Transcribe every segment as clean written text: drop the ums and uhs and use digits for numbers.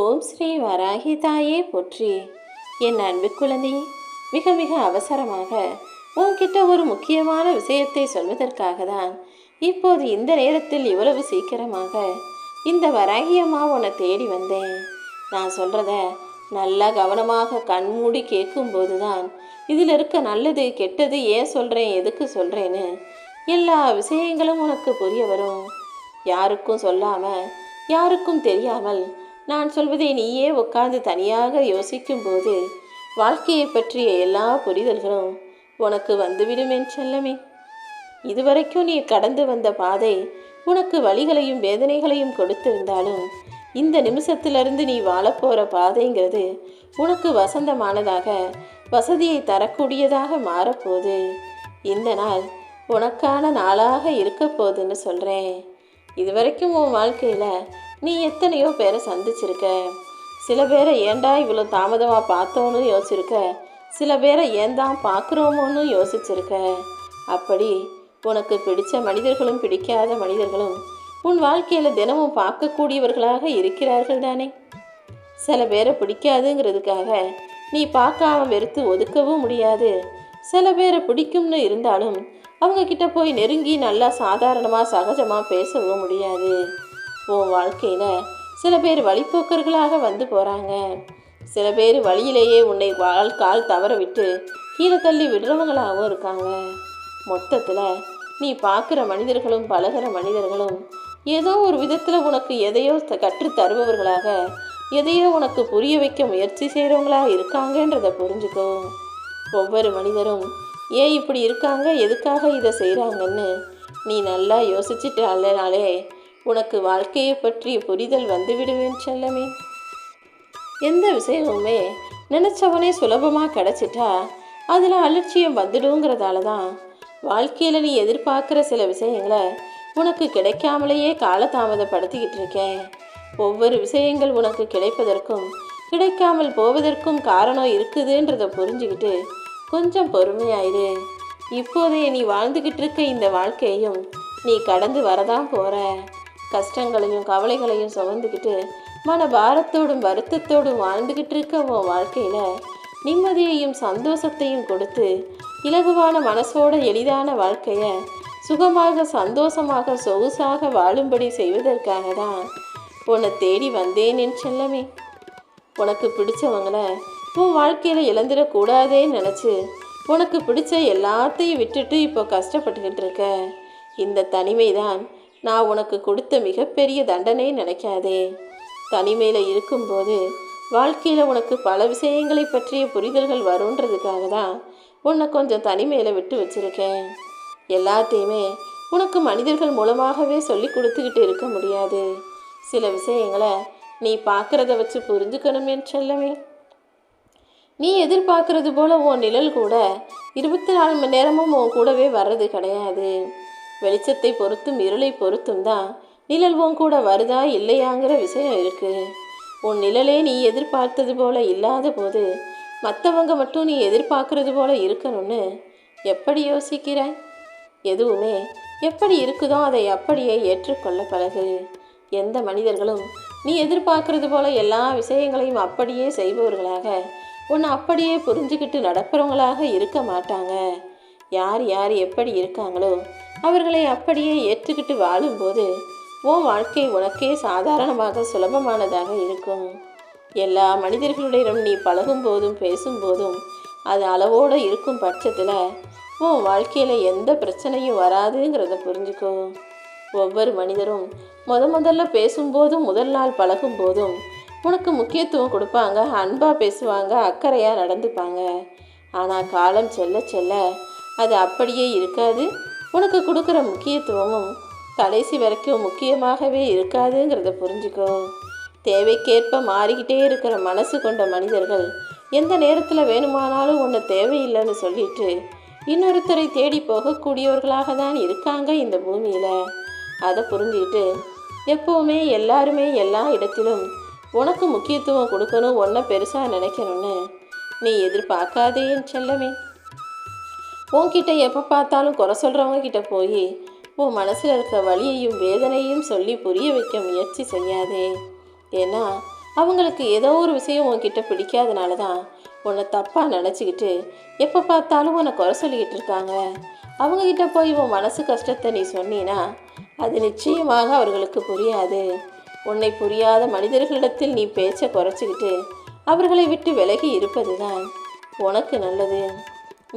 ஓம் ஸ்ரீ வராகி தாயே போற்றி. என் அன்பு குழந்தையே, மிக மிக அவசரமாக உன்கிட்ட ஒரு முக்கியமான விஷயத்தை சொல்வதற்காக தான் இப்போது இந்த நேரத்தில் இவ்வளவு சீக்கிரமாக இந்த வராகி அம்மா உன்னை தேடி வந்தேன். நான் சொல்கிறத நல்லா கவனமாக கண்மூடி கேட்கும்போது தான் இதில் இருக்க நல்லது கெட்டது, ஏன் சொல்கிறேன், எதுக்கு சொல்கிறேன்னு எல்லா விஷயங்களும் உனக்கு புரிய வரும். யாருக்கும் சொல்லாமல், யாருக்கும் தெரியாமல் நான் சொல்வதை நீயே உட்கார்ந்து தனியாக யோசிக்கும்போது வாழ்க்கையை பற்றிய எல்லா புரிதல்களும் உனக்கு வந்துவிடும் என் செல்லமே. இதுவரைக்கும் நீ கடந்து வந்த பாதை உனக்கு வலிகளையும் வேதனைகளையும் கொடுத்திருந்தாலும் இந்த நிமிஷத்திலிருந்து நீ வாழப்போகிற பாதைங்கிறது உனக்கு வசந்தமானதாக, வசதியை தரக்கூடியதாக மாறப்போகுது. இந்த நாள் உனக்கான நாளாக இருக்க போகுதுன்னு சொல்கிறேன். இதுவரைக்கும் உன் வாழ்க்கையில் நீ எத்தனையோ பேரை சந்திச்சிருக்க. சில பேரை ஏண்டா இவ்வளோ தாமதமாக பார்த்தோன்னு யோசிச்சிருக்க. சில பேரை ஏன் தான் பார்க்குறோமோன்னு யோசிச்சிருக்க. அப்படி உனக்கு பிடித்த மனிதர்களும் பிடிக்காத மனிதர்களும் உன் வாழ்க்கையில் தினமும் பார்க்கக்கூடியவர்களாக இருக்கிறார்கள் தானே. சில பேரை பிடிக்காதுங்கிறதுக்காக நீ பார்க்காம வெறுத்து ஒதுக்கவும் முடியாது. சில பேரை பிடிக்கும்னு இருந்தாலும் அவங்கக்கிட்ட போய் நெருங்கி நல்லா சாதாரணமாக சகஜமாக பேசவும் முடியாது. உன் வாழ்க்கையில் சில பேர் வழிப்போக்கர்களாக வந்து போகிறாங்க. சில பேர் வழியிலேயே உன்னை கால் தவற விட்டு கீழே தள்ளி விடுறவங்களாகவும் இருக்காங்க. மொத்தத்தில் நீ பார்க்குற மனிதர்களும் பழகிற மனிதர்களும் ஏதோ ஒரு விதத்தில் உனக்கு எதையோ கற்று தருபவர்களாக, எதையோ உனக்கு புரிய வைக்க முயற்சி செய்கிறவங்களாக இருக்காங்கன்றதை புரிஞ்சுக்கோ. ஒவ்வொரு மனிதரும் ஏன் இப்படி இருக்காங்க, எதுக்காக இதை செய்கிறாங்கன்னு நீ நல்லா யோசிச்சுட்டாலே உனக்கு வாழ்க்கையை பற்றிய புரிதல் வந்துவிடுவேன் செல்லமே. எந்த விஷயமுமே நினச்சவனே சுலபமாக கிடச்சிட்டா அதில் அலட்சியம் வந்துடுங்கிறதால தான் வாழ்க்கையில் நீ எதிர்பார்க்குற சில விஷயங்களை உனக்கு கிடைக்காமலேயே காலதாமதப்படுத்திக்கிட்டு இருக்கேன். ஒவ்வொரு விஷயங்கள் உனக்கு கிடைப்பதற்கும் கிடைக்காமல் போவதற்கும் காரணம் இருக்குதுன்றதை புரிஞ்சுக்கிட்டு கொஞ்சம் பொறுமையாயிரு. இப்போதே நீ வாழ்ந்துக்கிட்டு இருக்க இந்த வாழ்க்கையும் நீ கடந்து வரதான் போகிற. கஷ்டங்களையும் கவலைகளையும் சுமந்துக்கிட்டு மன பாரத்தோடும் வருத்தத்தோடும் வாழ்ந்துக்கிட்டு இருக்க உன் வாழ்க்கையில் நிம்மதியையும் சந்தோஷத்தையும் கொடுத்து இலகுவான மனசோட எளிதான வாழ்க்கையை சுகமாக சந்தோஷமாக சொகுசாக வாழும்படி செய்வதற்காக தான் உன்னை தேடி வந்தேன் என் செல்லமே. உனக்கு பிடிச்சவங்களை உன் வாழ்க்கையில் இழந்துடக்கூடாதேன்னு நினச்சி உனக்கு பிடிச்ச எல்லாத்தையும் விட்டுட்டு இப்போ கஷ்டப்பட்டுக்கிட்டு இருக்க. இந்த தனிமை தான் நான் உனக்கு கொடுத்த மிகப்பெரிய தண்டனை நினைக்காதே. தனிமையில் இருக்கும்போது வாழ்க்கையில் உனக்கு பல விஷயங்களை பற்றிய புரிதல்கள் வருன்றதுக்காக தான் உன்னை கொஞ்சம் தனிமையில் விட்டு வச்சுருக்கேன். எல்லாத்தையுமே உனக்கு மனிதர்கள் மூலமாகவே சொல்லி கொடுத்துக்கிட்டு இருக்க முடியாது. சில விஷயங்களை நீ பார்க்குறத வச்சு புரிஞ்சுக்கணுமே செல்லமே. நீ எதிர்பார்க்கறது போல் உன் நிழல் கூட 24 மணி நேரமும் உன் கூடவே வர்றது கிடையாது. வெளிச்சத்தை பொறுத்தும் இருளை பொறுத்தும் தான் நிழல் உன் கூட வருதா இல்லையாங்கிற விஷயம் இருக்குது. உன் நிழலே நீ எதிர்பார்த்தது போல் இல்லாத போது மற்றவங்க மட்டும் நீ எதிர்பார்க்கறது போல் இருக்கணும்னு எப்படி யோசிக்கிறாய்? எதுவுமே எப்படி இருக்குதோ அதை அப்படியே ஏற்றுக்கொள்ள பழகு. எந்த மனிதர்களும் நீ எதிர்பார்க்கறது போல் எல்லா விஷயங்களையும் அப்படியே செய்பவர்களாக, உன்னை அப்படியே புரிஞ்சுக்கிட்டு நடக்கிறவங்களாக இருக்க மாட்டாங்க. யார் யார் எப்படி இருக்காங்களோ அவர்களை அப்படியே ஏற்றுக்கிட்டு வாழும்போது உன் வாழ்க்கை உனக்கே சாதாரணமாக சுலபமானதாக இருக்கும். எல்லா மனிதர்களுடையும் நீ பழகும் போதும் பேசும்போதும் அது அளவோடு இருக்கும் பட்சத்தில் உன் வாழ்க்கையில் எந்த பிரச்சனையும் வராதுங்கிறத புரிஞ்சுக்கோ. ஒவ்வொரு மனிதரும் முதல்ல பேசும்போதும் முதல் நாள் பழகும் போதும் உனக்கு முக்கியத்துவம் கொடுப்பாங்க, அன்பாக பேசுவாங்க, அக்கறையாக நடந்துப்பாங்க. ஆனால் காலம் செல்ல செல்ல அது அப்படியே இருக்காது. உனக்கு கொடுக்குற முக்கியத்துவமும் கடைசி வரைக்கும் முக்கியமாகவே இருக்காதுங்கிறத புரிஞ்சுக்கோ. தேவைக்கேற்ப மாறிக்கிட்டே இருக்கிற மனசு கொண்ட மனிதர்கள் எந்த நேரத்தில் வேணுமானாலும் உன்னை தேவையில்லைன்னு சொல்லிட்டு இன்னொருத்தரை தேடி போகக்கூடியவர்களாக தான் இருக்காங்க இந்த பூமியில். அதை புரிஞ்சுக்கிட்டு எப்போவுமே எல்லாருமே எல்லா இடத்திலும் உனக்கு முக்கியத்துவம் கொடுக்கணும், உன்னை பெருசாக நினைக்கணும்னு நீ எதிர்பார்க்காதே என் செல்லமே. உன்கிட்ட எப்போ பார்த்தாலும் குறை சொல்கிறவங்க கிட்ட போய் உன் மனசில் இருக்க வலியையும் வேதனையும் சொல்லி புரிய வைக்க முயற்சி செய்யாதே. ஏன்னா அவங்களுக்கு ஏதோ ஒரு விஷயம் உன்கிட்ட பிடிக்காதனால தான் உன்னை தப்பாக நினச்சிக்கிட்டு எப்போ பார்த்தாலும் உன்னை குறை சொல்லிக்கிட்டு இருக்காங்க. அவங்கக்கிட்ட போய் உன் மனசு கஷ்டத்தை நீ சொன்னீன்னா அது நிச்சயமாக அவர்களுக்கு புரியாது. உன்னை புரியாத மனிதர்களிடத்தில் நீ பேச்சை குறைச்சிக்கிட்டு அவர்களை விட்டு விலகி இருப்பது தான் உனக்கு நல்லது.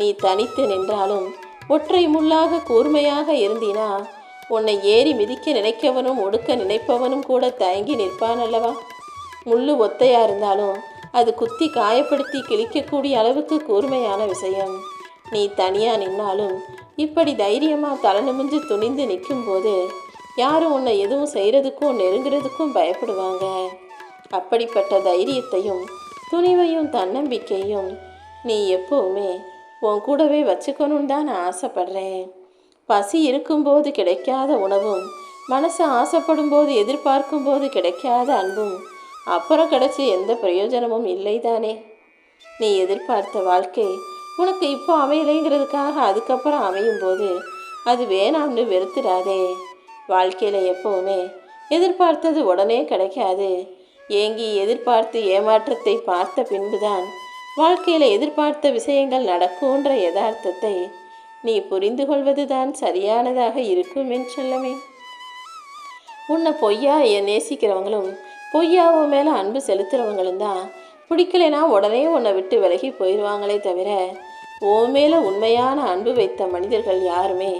நீ தனித்து நின்றாலும் ஒற்றை முள்ளாக கூர்மையாக இருந்தீனா உன்னை ஏறி மிதிக்க நினைக்கவனும் ஒடுக்க நினைப்பவனும் கூட தயங்கி நிற்பான் அல்லவா? முள்ளு ஒத்தையா இருந்தாலும் அது குத்தி காயப்படுத்தி கிழிக்கக்கூடிய அளவுக்கு கூர்மையான விஷயம். நீ தனியாக நின்னாலும் இப்படி தைரியமாக தலைநிமிஞ்சு துணிந்து நிற்கும்போது யாரும் உன்னை எதுவும் செய்கிறதுக்கும் நெருங்கிறதுக்கும் பயப்படுவாங்க. அப்படிப்பட்ட தைரியத்தையும் துணிவையும் தன்னம்பிக்கையும் நீ எப்போவுமே உன் கூடவே வச்சுக்கணுன்னு தான் நான் ஆசைப்படுறேன். பசி இருக்கும்போது கிடைக்காத உணவும் மனசு ஆசைப்படும் போது எதிர்பார்க்கும் போது கிடைக்காத அன்பும் அப்புறம் கிடைச்சி எந்த பிரயோஜனமும் இல்லை தானே. நீ எதிர்பார்த்த வாழ்க்கை உனக்கு இப்போ அமையலைங்கிறதுக்காக அதுக்கப்புறம் அமையும் போது அது வேணாம்னு வெறுத்துடாதே. வாழ்க்கையில் எப்போவுமே எதிர்பார்த்தது உடனே கிடைக்காது. ஏங்கி எதிர்பார்த்து ஏமாற்றத்தை பார்த்த பின்புதான் வாழ்க்கையில் எதிர்பார்த்த விஷயங்கள் நடக்கும்ன்ற யதார்த்தத்தை நீ புரிந்து கொள்வது தான் சரியானதாக இருக்கும் என் செல்லமே. உன்னை பொய்யா நேசிக்கிறவங்களும் பொய்யாவோ மேலே அன்பு செலுத்துகிறவங்களும் தான் பிடிக்கலைன்னா உடனே உன்னை விட்டு விலகி போயிடுவாங்களே தவிர ஓ மேலே உண்மையான அன்பு வைத்த மனிதர்கள் யாருமே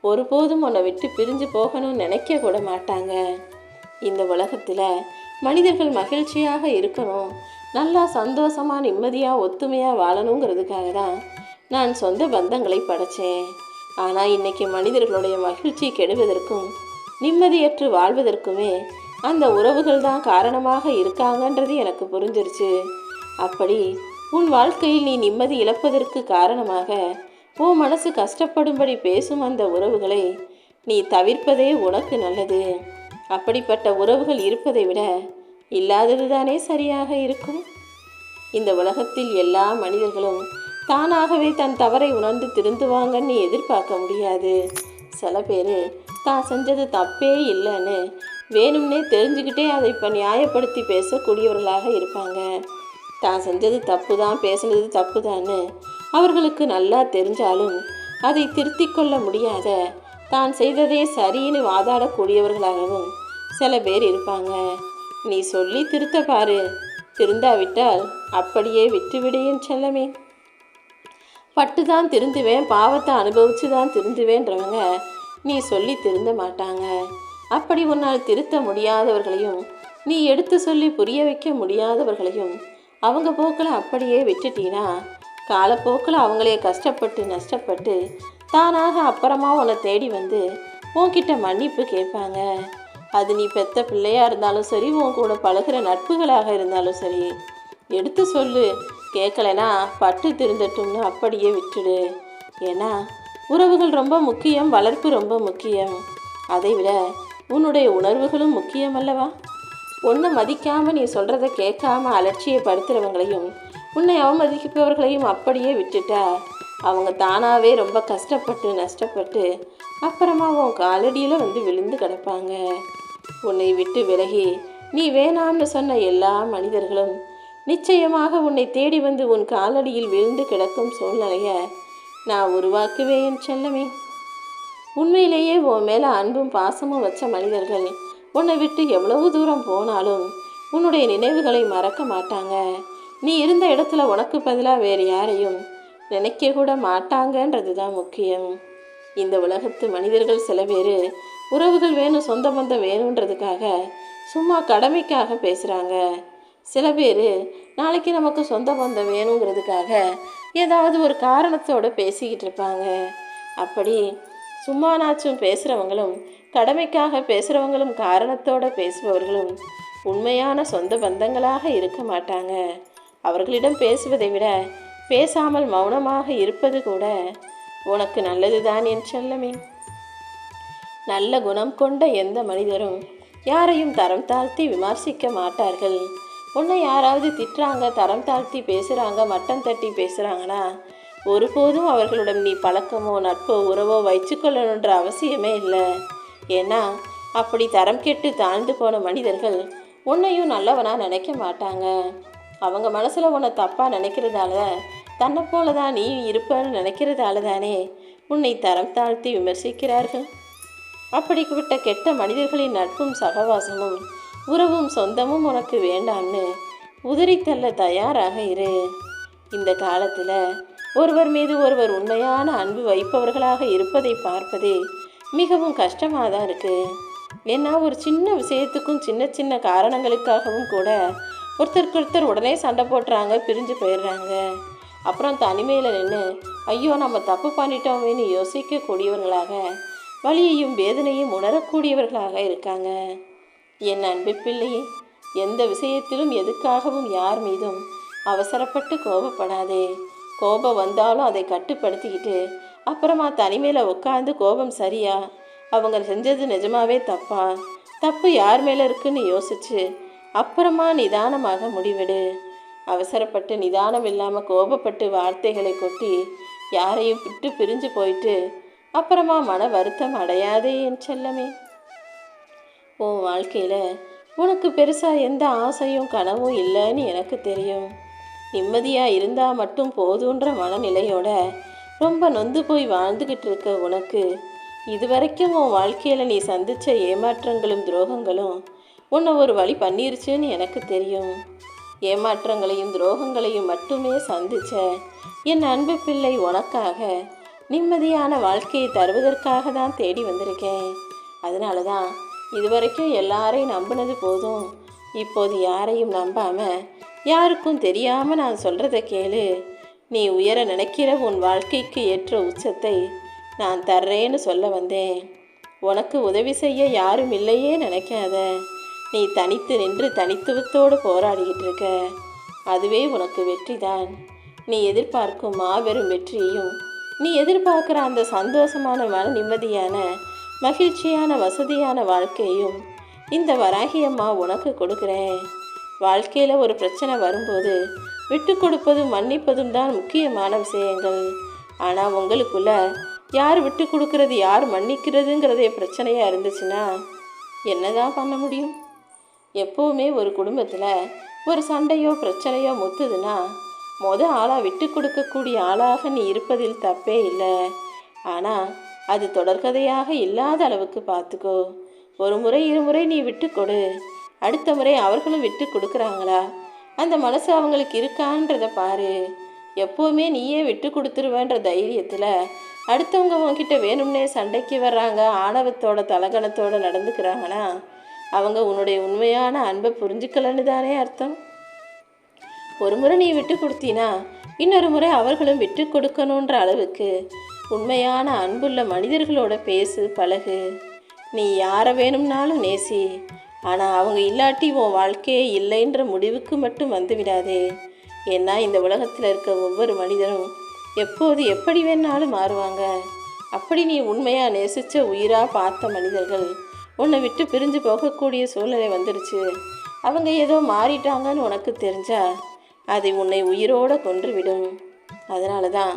ஒருபோதும் உன்னை விட்டு பிரிஞ்சு போகணும்னு நினைக்க கூட மாட்டாங்க. இந்த உலகத்தில் மனிதர்கள் மகிழ்ச்சியாக இருக்கணும், நல்லா சந்தோஷமாக நிம்மதியாக ஒத்துமையாக வாழணுங்கிறதுக்காக தான் நான் சொந்த பந்தங்களை படைத்தேன். ஆனால் இன்றைக்கி மனிதர்களுடைய மகிழ்ச்சி கெடுவதற்கும் நிம்மதியற்று வாழ்வதற்குமே அந்த உறவுகள் தான் காரணமாக இருக்காங்கன்றது எனக்கு புரிஞ்சிருச்சு. அப்படி உன் வாழ்க்கையில் நீ நிம்மதி இழப்பதற்கு காரணமாக உன் மனசு கஷ்டப்படும்படி பேசும் அந்த உறவுகளை நீ தவிர்ப்பதே உனக்கு நல்லது. அப்படிப்பட்ட உறவுகள் இருப்பதை விட இல்லாதது தானே சரியாக இருக்கும். இந்த உலகத்தில் எல்லா மனிதர்களும் தானாகவே தன் தவறை உணர்ந்து திருந்துவாங்கன்னு எதிர்பார்க்க முடியாது. சில பேர் தான் செஞ்சது தப்பே இல்லைன்னு வேணும்னே தெரிஞ்சுக்கிட்டே அதை இப்போ நியாயப்படுத்தி பேசக்கூடியவர்களாக இருப்பாங்க. தான் செஞ்சது தப்பு தான், பேசுனது தப்பு தான்னு அவர்களுக்கு நல்லா தெரிஞ்சாலும் அதை திருத்தி கொள்ள முடியாத தான் செய்ததே சரின்னு வாதாடக்கூடியவர்களாகவும் சில பேர் இருப்பாங்க. நீ சொல்லி திருத்த பாரு, திருந்தாவிட்டால் அப்படியே விட்டுவிடையும் செல்லமே. பட்டு தான் திருந்துவேன், பாவத்தை அனுபவித்து தான் திருந்துவேன்றவங்க நீ சொல்லி திருந்த மாட்டாங்க. அப்படி உன்னால் திருத்த முடியாதவர்களையும் நீ எடுத்து சொல்லி புரிய வைக்க முடியாதவர்களையும் அவங்க போக்கில் அப்படியே விட்டுட்டீனா காலப்போக்கில் அவங்களே கஷ்டப்பட்டு நஷ்டப்பட்டு தானாக அப்புறமா உன்னை தேடி வந்து உன்கிட்ட மன்னிப்பு கேட்பாங்க. அது நீ பெத்த பிள்ளையாக இருந்தாலும் சரி, உன் கூட பழகிற நட்புகளாக இருந்தாலும் சரி, எடுத்து சொல்லு. கேட்கலைன்னா பட்டு திருந்தட்டும்னு அப்படியே விட்டுடு. ஏன்னா உறவுகள் ரொம்ப முக்கியம், வளர்ப்பு ரொம்ப முக்கியம். அதை விட உன்னுடைய உணர்வுகளும் முக்கியம் அல்லவா? உன்னை மதிக்காமல் நீ சொல்கிறத கேட்காம அலட்சியப்படுத்துகிறவங்களையும் உன்னை அவமதிப்பவர்களையும் அப்படியே விட்டுட்டா அவங்க தானாகவே ரொம்ப கஷ்டப்பட்டு நஷ்டப்பட்டு அப்புறமா உன் காலடியில் வந்து விழுந்து கிடப்பாங்க. உன்னை விட்டு விலகி நீ வேணாம்னு சொன்ன எல்லா மனிதர்களும் நிச்சயமாக உன்னை தேடி வந்து உன் காலடியில் விழுந்து கிடக்கும் சூழ்நிலையை நான் உருவாக்குவேன் செல்லமே. உண்மையிலேயே உன் மேலே அன்பும் பாசமும் வச்ச மனிதர்கள் உன்னை விட்டு எவ்வளவு தூரம் போனாலும் உன்னுடைய நினைவுகளை மறக்க மாட்டாங்க. நீ இருந்த இடத்துல உனக்கு பதிலாக வேறு யாரையும் நினைக்க கூட மாட்டாங்கன்றது தான் முக்கியம். இந்த உலகத்து மனிதர்கள் சில பேர் உறவுகள் வேணும், சொந்த பந்தம் வேணுன்றதுக்காக சும்மா கடமைக்காக பேசுகிறாங்க. சில பேர் நாளைக்கு நமக்கு சொந்த பந்தம் வேணுங்கிறதுக்காக ஏதாவது ஒரு காரணத்தோடு பேசிக்கிட்டு இருப்பாங்க. அப்படி சும்மானாச்சும் பேசுகிறவங்களும் கடமைக்காக பேசுகிறவங்களும் காரணத்தோடு பேசுபவர்களும் உண்மையான சொந்த பந்தங்களாக இருக்க மாட்டாங்க. அவர்களிடம் பேசுவதை விட பேசாமல் மௌனமாக இருப்பது கூட உனக்கு நல்லதுதான் என் செல்லமே. நல்ல குணம் கொண்ட எந்த மனிதரும் யாரையும் தரம் தாழ்த்தி விமர்சிக்க மாட்டார்கள். உன்னை யாராவது திட்டுறாங்க, தரம் தாழ்த்தி பேசுகிறாங்க, மட்டம் தட்டி பேசுகிறாங்கன்னா ஒருபோதும் அவர்களுடன் நீ பழக்கமோ நட்போ உறவோ வச்சுக்கொள்ளணுன்ற அவசியமே இல்லை. ஏன்னா அப்படி தரம் கெட்டு தாழ்ந்து போன மனிதர்கள் உன்னையும் நல்லவனா நினைக்க மாட்டாங்க. அவங்க மனசில் உன்னை தப்பாக நினைக்கிறதால, தன்னை போல தான் நீ இருப்பன்னு நினைக்கிறதால தானே உன்னை தரம் தாழ்த்தி விமர்சிக்கிறார்கள். அப்படிப்பட்ட கெட்ட மனிதர்களின் நட்பும் சகவாசமும் உறவும் சொந்தமும் உனக்கு வேண்டாம்னு உதறித்தள்ள தயாராக இரு. இந்த காலத்தில் ஒருவர் மீது ஒருவர் உண்மையான அன்பு வைப்பவர்களாக இருப்பதை பார்ப்பதே மிகவும் கஷ்டமாக தான் இருக்குது. ஏன்னா ஒரு சின்ன விஷயத்துக்கும் சின்ன சின்ன காரணங்களுக்காகவும் கூட ஒருத்தருக்கு உடனே சண்டை போட்டுறாங்க, பிரிஞ்சு போயிடுறாங்க. அப்புறம் தனிமையில் நின்று ஐயோ நம்ம தப்பு பண்ணிட்டோமேன்னு யோசிக்கக்கூடியவர்களாக, வலியையும் வேதனையும் உணரக்கூடியவர்களாக இருக்காங்க. என் அன்பு பிள்ளையே, எந்த விஷயத்திலும் எதுக்காகவும் யார் மீதும் அவசரப்பட்டு கோபப்படாதே. கோபம் வந்தாலும் அதை கட்டுப்படுத்திக்கிட்டு அப்புறமா தனிமையில் உட்காந்து கோபம் சரியா, அவங்க செஞ்சது நிஜமாவே தப்பா, தப்பு யார் மேலே இருக்குன்னு யோசிச்சு அப்புறமா நிதானமாக முடிவெடு. அவசரப்பட்டு நிதானம் இல்லாமல் கோபப்பட்டு வார்த்தைகளை கொட்டி யாரையும் விட்டு பிரிஞ்சு போயிட்டு அப்புறமா மன வருத்தம் அடையாதே என் செல்லமே. உன் வாழ்க்கையில் உனக்கு பெருசாக எந்த ஆசையும் கனவும் இல்லைன்னு எனக்கு தெரியும். நிம்மதியாக இருந்தால் மட்டும் போதுன்ற மனநிலையோட ரொம்ப நொந்து போய் வாழ்ந்துக்கிட்டு இருக்க உனக்கு இதுவரைக்கும் உன் வாழ்க்கையில் நீ சந்தித்த ஏமாற்றங்களும் துரோகங்களும் உன்னை ஒரு வழி பண்ணிருச்சுன்னு எனக்கு தெரியும். ஏமாற்றங்களையும் துரோகங்களையும் மட்டுமே சந்தித்த என் அன்பு பிள்ளை உனக்காக நிம்மதியான வாழ்க்கையை தருவதற்காக தான் தேடி வந்திருக்கேன். அதனால தான் இதுவரைக்கும் எல்லாரையும் நம்பினது போதும், இப்போது யாரையும் நம்பாமல் யாருக்கும் தெரியாமல் நான் சொல்கிறத கேளு. நீ உயர நினைக்கிற உன் வாழ்க்கைக்கு ஏற்ற உச்சத்தை நான் தர்றேன்னு சொல்ல வந்தேன். உனக்கு உதவி செய்ய யாரும் இல்லையே நினைக்காத. நீ தனித்து நின்று தனித்துவத்தோடு போராடிக்கிட்டு இருக்க. அதுவே உனக்கு வெற்றி தான். நீ எதிர்பார்க்கும் மாபெரும் வெற்றியையும், நீ எதிர்பார்க்குற அந்த சந்தோஷமான மன நிம்மதியான மகிழ்ச்சியான வசதியான வாழ்க்கையும் இந்த வராகியம்மா உனக்கு கொடுக்குறேன். வாழ்க்கையில் ஒரு பிரச்சனை வரும்போது விட்டு கொடுப்பதும் மன்னிப்பதும் தான் முக்கியமான விஷயங்கள். ஆனால் உங்களுக்குள்ள யார் விட்டு கொடுக்கறது யார் மன்னிக்கிறதுங்கிறதே பிரச்சனையாக இருந்துச்சுன்னா என்னதான் பண்ண முடியும்? எப்போவுமே ஒரு குடும்பத்தில் ஒரு சண்டையோ பிரச்சனையோ முத்துதுன்னா ஆளாக விட்டு கொடுக்கக்கூடிய ஆளாக நீ இருப்பதில் தப்பே இல்லை. ஆனால் அது தொடர்கதையாக இல்லாத அளவுக்கு பார்த்துக்கோ. ஒரு முறை இருமுறை நீ விட்டு கொடு, அடுத்த முறை அவர்களும் விட்டு கொடுக்குறாங்களா, அந்த மனசு அவங்களுக்கு இருக்கான்றதை பாரு. எப்போவுமே நீயே விட்டு கொடுத்துருவேன்ற தைரியத்தில் அடுத்தவங்க உங்ககிட்ட வேணும்னே சண்டைக்கு வர்றாங்க, ஆணவத்தோட தலகணத்தோடு நடந்துக்கிறாங்கன்னா அவங்க உன்னுடைய உண்மையான அன்பை புரிஞ்சுக்கலன்னு தானே அர்த்தம். ஒரு முறை நீ விட்டு கொடுத்தீனா இன்னொரு முறை அவர்களும் விட்டு கொடுக்கணுன்ற அளவுக்கு உண்மையான அன்புள்ள மனிதர்களோட பேசு, பழகு. நீ யாரை வேணும்னாலும் நேசி, ஆனால் அவங்க இல்லாட்டி உன் வாழ்க்கையே இல்லைன்ற முடிவுக்கு மட்டும் வந்து விடாதே. ஏன்னா இந்த உலகத்தில் இருக்க ஒவ்வொரு மனிதரும் எப்போது எப்படி வேணாலும் மாறுவாங்க. அப்படி நீ உண்மையாக நேசித்த உயிராக பார்த்த மனிதர்கள் உன்னை விட்டு பிரிஞ்சு போகக்கூடிய சூழ்நிலை வந்துடுச்சு, அவங்க ஏதோ மாறிட்டாங்கன்னு உனக்கு தெரிஞ்சா அது உன்னை உயிரோடு கொன்றுவிடும். அதனால தான்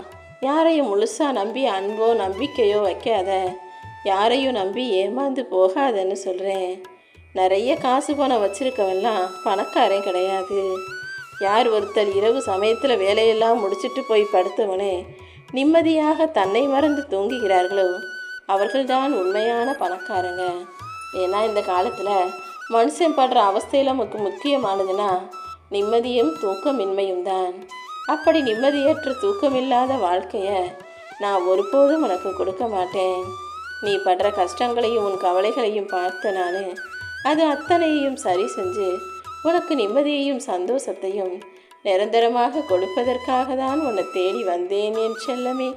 யாரையும் முழுசாக நம்பி அன்போ நம்பிக்கையோ வைக்காத, யாரையும் நம்பி ஏமாந்து போகாதன்னு சொல்கிறேன். நிறைய காசு பணம் வச்சுருக்கவெல்லாம் பணக்காரன் கிடையாது. யார் ஒருத்தர் இரவு சமயத்தில் வேலையெல்லாம் முடிச்சுட்டு போய் படுத்தவனே நிம்மதியாக தன்னை மறந்து தூங்குகிறார்களோ அவர்கள்தான் உண்மையான பணக்காரங்க. ஏன்னா இந்த காலத்தில் மனுஷன் படுற அவஸ்தையில் நமக்கு முக்கியமானதுன்னா நிம்மதியும் தூக்கமின்மையும் தான். அப்படி நிம்மதியற்ற தூக்கமில்லாத வாழ்க்கையை நான் ஒருபோதும் உனக்கு கொடுக்க மாட்டேன். நீ படுற கஷ்டங்களையும் உன் கவலைகளையும் பார்த்து நான் அது அத்தனையையும் சரி செஞ்சு உனக்கு நிம்மதியையும் சந்தோஷத்தையும் நிரந்தரமாக கொடுப்பதற்காக தான் உன்னை தேடி வந்தேன் என் செல்லமே.